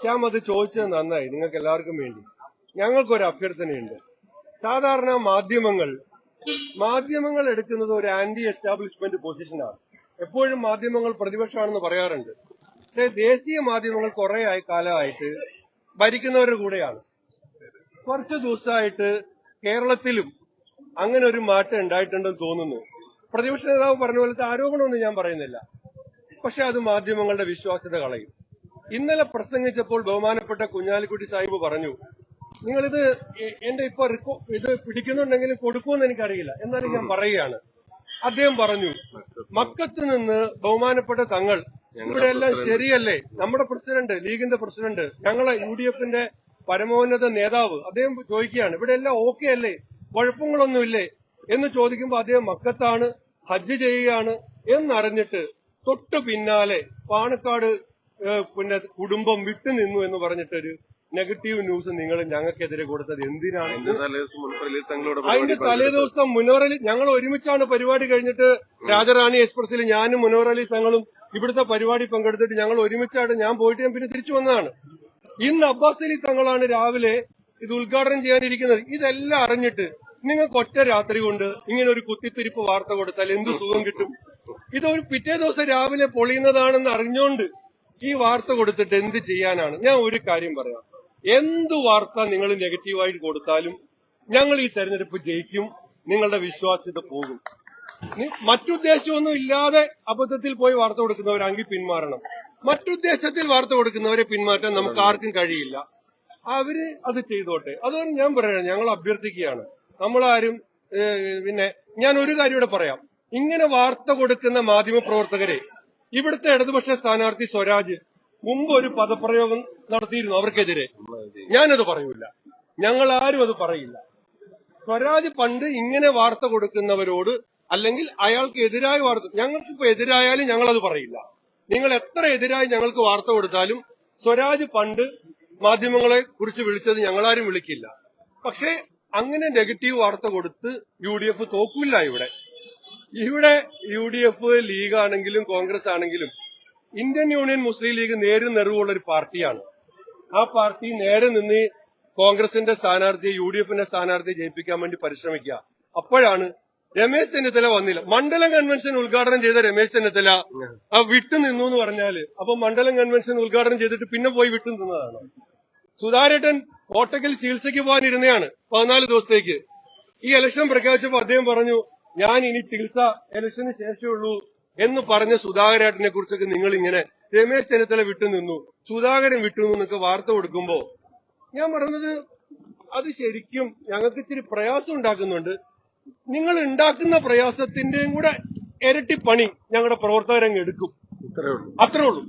ശ്യാം അത് ചോദിച്ചത് നന്നായി, നിങ്ങൾക്ക് എല്ലാവർക്കും വേണ്ടി. ഞങ്ങൾക്കൊരു അഭ്യർത്ഥനയുണ്ട്. സാധാരണ മാധ്യമങ്ങൾ എടുക്കുന്നത് ഒരു ആന്റി എസ്റ്റാബ്ലിഷ്മെന്റ് പൊസിഷനാണ്. എപ്പോഴും മാധ്യമങ്ങൾ പ്രതിപക്ഷമാണെന്ന് പറയാറുണ്ട്. പക്ഷേ ദേശീയ മാധ്യമങ്ങൾ കുറെ കാലമായിട്ട് ഭരിക്കുന്നവരുടെ കൂടെയാണ്. കുറച്ചു ദിവസമായിട്ട് കേരളത്തിലും അങ്ങനെ ഒരു മാറ്റം ഉണ്ടായിട്ടുണ്ടെന്ന് തോന്നുന്നു. പ്രതിപക്ഷ നേതാവ് പറഞ്ഞ പോലത്തെ ആരോപണമൊന്നും ഞാൻ പറയുന്നില്ല, പക്ഷെ അത് മാധ്യമങ്ങളുടെ വിശ്വാസ്യത കളയും. ഇന്നലെ പ്രസംഗിച്ചപ്പോൾ ബഹുമാനപ്പെട്ട കുഞ്ഞാലിക്കുട്ടി സാഹിബ് പറഞ്ഞു, നിങ്ങളിത് എന്റെ ഇപ്പൊ ഇത് പിടിക്കുന്നുണ്ടെങ്കിലും കൊടുക്കുമെന്ന് എനിക്കറിയില്ല, എന്നാലും ഞാൻ പറയുകയാണ്. അദ്ദേഹം പറഞ്ഞു, മക്കത്ത് നിന്ന് ബഹുമാനപ്പെട്ട തങ്ങൾ ഇവിടെ എല്ലാം ശരിയല്ലേ? നമ്മുടെ പ്രസിഡന്റ്, ലീഗിന്റെ പ്രസിഡന്റ്, ഞങ്ങളെ UDF-ന്റെ പരമോന്നത നേതാവ് അദ്ദേഹം ചോദിക്കുകയാണ്, ഇവിടെ എല്ലാം ഓക്കെ അല്ലേ, കുഴപ്പങ്ങളൊന്നുമില്ലേ എന്ന് ചോദിക്കുമ്പോൾ അദ്ദേഹം മക്കത്താണ്, ഹജ്ജ് ചെയ്യുകയാണ് എന്നറിഞ്ഞിട്ട് തൊട്ടു പിന്നാലെ പാണക്കാട് കുടുംബം വിട്ടുനിന്നു എന്ന് പറഞ്ഞിട്ടൊരു നെഗറ്റീവ് ന്യൂസ് നിങ്ങൾ ഞങ്ങൾക്കെതിരെ കൊടുത്തത് എന്തിനാണ്? അതിന്റെ തലേദിവസം മുനവർ അലി, ഞങ്ങൾ ഒരുമിച്ചാണ് പരിപാടി കഴിഞ്ഞിട്ട് രാജറാണി എക്സ്പ്രസിൽ ഞാനും മുനവർ അലി തങ്ങളും ഇവിടുത്തെ പരിപാടി പങ്കെടുത്തിട്ട് ഞങ്ങൾ ഒരുമിച്ചാണ്. ഞാൻ പോയിട്ട് ഞാൻ പിന്നെ തിരിച്ചു വന്നതാണ്. ഇന്ന് അബ്ബാസ് അലി തങ്ങളാണ് രാവിലെ ഇത് ഉദ്ഘാടനം ചെയ്യാനിരിക്കുന്നത്. ഇതെല്ലാം അറിഞ്ഞിട്ട് നിങ്ങൾക്ക് ഒറ്റ രാത്രി കൊണ്ട് ഇങ്ങനെ ഒരു കുത്തിത്തിരിപ്പ് വാർത്ത കൊടുത്താൽ എന്ത് സുഖം കിട്ടും? ഇതൊരു പിറ്റേ ദിവസം രാവിലെ പൊളിയുന്നതാണെന്ന് അറിഞ്ഞുകൊണ്ട് ഈ വാർത്ത കൊടുത്തിട്ട് എന്ത് ചെയ്യാനാണ്? ഞാൻ ഒരു കാര്യം പറയാം, എന്തു വാർത്ത നിങ്ങൾ നെഗറ്റീവായിട്ട് കൊടുത്താലും ഞങ്ങൾ ഈ തെരഞ്ഞെടുപ്പ് ജയിക്കും, നിങ്ങളുടെ വിശ്വാസ്യത പോകും. മറ്റുദ്ദേശമൊന്നും ഇല്ലാതെ അബദ്ധത്തിൽ പോയി വാർത്ത കൊടുക്കുന്നവരാണെങ്കിൽ പിന്മാറണം. മറ്റുദ്ദേശത്തിൽ വാർത്ത കൊടുക്കുന്നവരെ പിന്മാറ്റാൻ നമുക്ക് ആർക്കും കഴിയില്ല. അവര് അത് ചെയ്തോട്ടെ. അതുകൊണ്ട് ഞാൻ പറയാം, ഞങ്ങൾ അഭ്യർത്ഥിക്കുകയാണ്, നമ്മളാരും പിന്നെ ഞാൻ ഒരു കാര്യം ഇവിടെ പറയാം. ഇങ്ങനെ വാർത്ത കൊടുക്കുന്ന മാധ്യമപ്രവർത്തകരെ ഇവിടുത്തെ ഇടതുപക്ഷ സ്ഥാനാർത്ഥി സ്വരാജ് മുമ്പ് ഒരു പദപ്രയോഗം നടത്തിയിരുന്നു അവർക്കെതിരെ. ഞാനത് പറയൂല, ഞങ്ങൾ ആരും അത് പറയില്ല. സ്വരാജ് പണ്ട് ഇങ്ങനെ വാർത്ത കൊടുക്കുന്നവരോട് അല്ലെങ്കിൽ അയാൾക്ക് എതിരായ വാർത്ത, ഞങ്ങൾക്കിപ്പോ എതിരായാലും ഞങ്ങളത് പറയില്ല. നിങ്ങൾ എത്ര എതിരായി ഞങ്ങൾക്ക് വാർത്ത കൊടുത്താലും സ്വരാജ് പണ്ട് മാധ്യമങ്ങളെ കുറിച്ച് വിളിച്ചത് ഞങ്ങളാരും വിളിക്കില്ല. പക്ഷേ അങ്ങനെ നെഗറ്റീവ് വാർത്ത കൊടുത്ത് UDF തോക്കില്ല. ഇവിടെ UDF ലീഗാണെങ്കിലും കോൺഗ്രസ് ആണെങ്കിലും ഇന്ത്യൻ യൂണിയൻ മുസ്ലിം ലീഗ് നേരും നെറിവുള്ള ഒരു പാർട്ടിയാണ്. ആ പാർട്ടി നേരെ നിന്ന് കോൺഗ്രസിന്റെ സ്ഥാനാർത്ഥിയെ UDF-ന്റെ സ്ഥാനാർത്ഥിയെ ജയിപ്പിക്കാൻ വേണ്ടി പരിശ്രമിക്കുക. അപ്പോഴാണ് രമേശ് ചെന്നിത്തല വന്നില്ല. മണ്ഡലം കൺവെൻഷൻ ഉദ്ഘാടനം ചെയ്ത രമേശ് ചെന്നിത്തല വിട്ടുനിന്നു എന്ന് പറഞ്ഞാല് അപ്പൊ മണ്ഡലം കൺവെൻഷൻ ഉദ്ഘാടനം ചെയ്തിട്ട് പിന്നെ പോയി വിട്ടുനിന്നതാണ്. സുധാരേട്ടൻ കോട്ടക്കൽ ചികിത്സയ്ക്ക് പോകാനിരുന്നതാണ് 14 ദിവസത്തേക്ക്. ഈ ഇലക്ഷൻ പ്രഖ്യാപിച്ചപ്പോൾ അദ്ദേഹം പറഞ്ഞു, ഞാൻ ഇനി ചികിത്സ ഇലക്ഷന് ശേഷമുള്ളൂ എന്ന് പറഞ്ഞ സുധാകരേട്ടനെ കുറിച്ചൊക്കെ നിങ്ങൾ ഇങ്ങനെ രമേശ് ചെന്നിത്തല വിട്ടുനിന്നു, സുധാകരൻ വിട്ടുനിന്നു എന്നൊക്കെ വാർത്ത കൊടുക്കുമ്പോ ഞാൻ പറഞ്ഞത് അത് ശരിക്കും ഞങ്ങൾക്ക് ഇത്തിരി പ്രയാസം ഉണ്ടാക്കുന്നുണ്ട്. നിങ്ങൾ ഉണ്ടാക്കുന്ന പ്രയാസത്തിന്റെയും കൂടെ ഇരട്ടി പണി ഞങ്ങളുടെ പ്രവർത്തകരങ്ങ് എടുക്കും. അത്രേ ഉള്ളൂ.